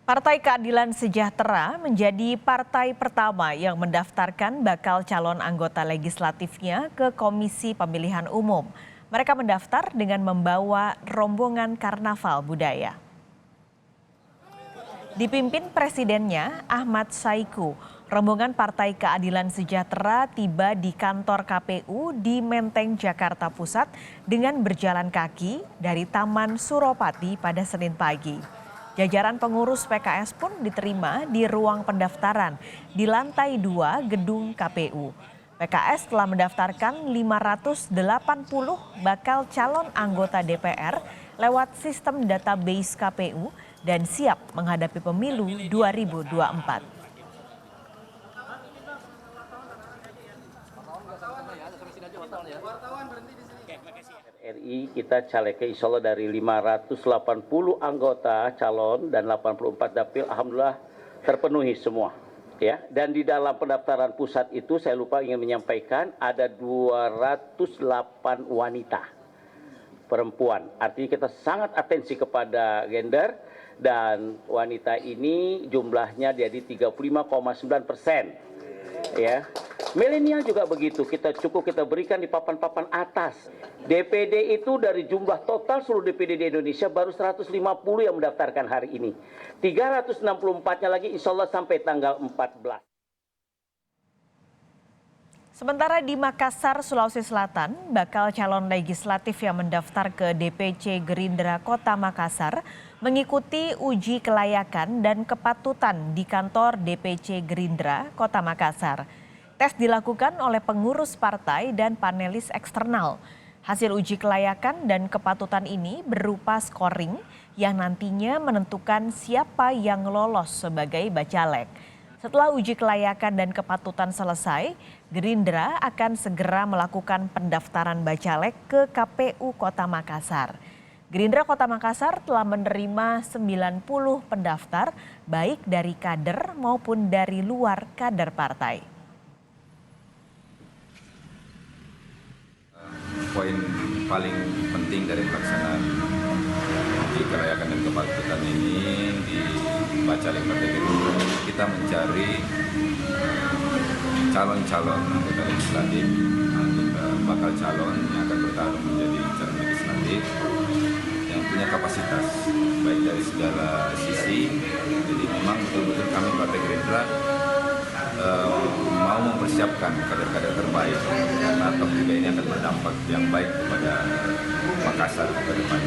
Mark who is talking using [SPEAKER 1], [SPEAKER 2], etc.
[SPEAKER 1] Partai Keadilan Sejahtera menjadi partai pertama yang mendaftarkan bakal calon anggota legislatifnya ke Komisi Pemilihan Umum. Mereka mendaftar dengan membawa rombongan karnaval budaya. Dipimpin presidennya Ahmad Saiku, rombongan Partai Keadilan Sejahtera tiba di kantor KPU di Menteng, Jakarta Pusat dengan berjalan kaki dari Taman Suropati pada Senin pagi. Jajaran pengurus PKS pun diterima di ruang pendaftaran di lantai 2 gedung KPU. PKS telah mendaftarkan 580 bakal calon anggota DPR lewat sistem database KPU dan siap menghadapi pemilu 2024.
[SPEAKER 2] RI kita calegnya insya Allah dari 580 anggota calon dan 84 dapil alhamdulillah terpenuhi semua ya. Dan di dalam pendaftaran pusat itu saya lupa ingin menyampaikan ada 208 wanita perempuan. Artinya kita sangat atensi kepada gender dan wanita ini jumlahnya jadi 35,9% ya. Milenial juga begitu, kita berikan di papan-papan atas. DPD itu dari jumlah total seluruh DPD di Indonesia baru 150 yang mendaftarkan hari ini. 364-nya lagi insya Allah sampai tanggal 14.
[SPEAKER 1] Sementara di Makassar, Sulawesi Selatan, bakal calon legislatif yang mendaftar ke DPC Gerindra Kota Makassar mengikuti uji kelayakan dan kepatutan di kantor DPC Gerindra Kota Makassar. Tes dilakukan oleh pengurus partai dan panelis eksternal. Hasil uji kelayakan dan kepatutan ini berupa scoring yang nantinya menentukan siapa yang lolos sebagai bacalek. Setelah uji kelayakan dan kepatutan selesai, Gerindra akan segera melakukan pendaftaran bacalek ke KPU Kota Makassar. Gerindra Kota Makassar telah menerima 90 pendaftar baik dari kader maupun dari luar kader partai.
[SPEAKER 3] Poin paling penting dari pelaksanaan uji kelayakan dan kepatutan ini di Bacalek Partai Gerindra, kita mencari calon-calon anggota legislatif, bakal calon yang akan bertarung menjadi calon legislatif yang punya kapasitas baik dari segala sisi. Jadi memang betul-betul kami Partai Gerindra mau mempersiapkan kader-kader terbaik karena toh juga ini akan berdampak yang baik kepada Makassar ke depan.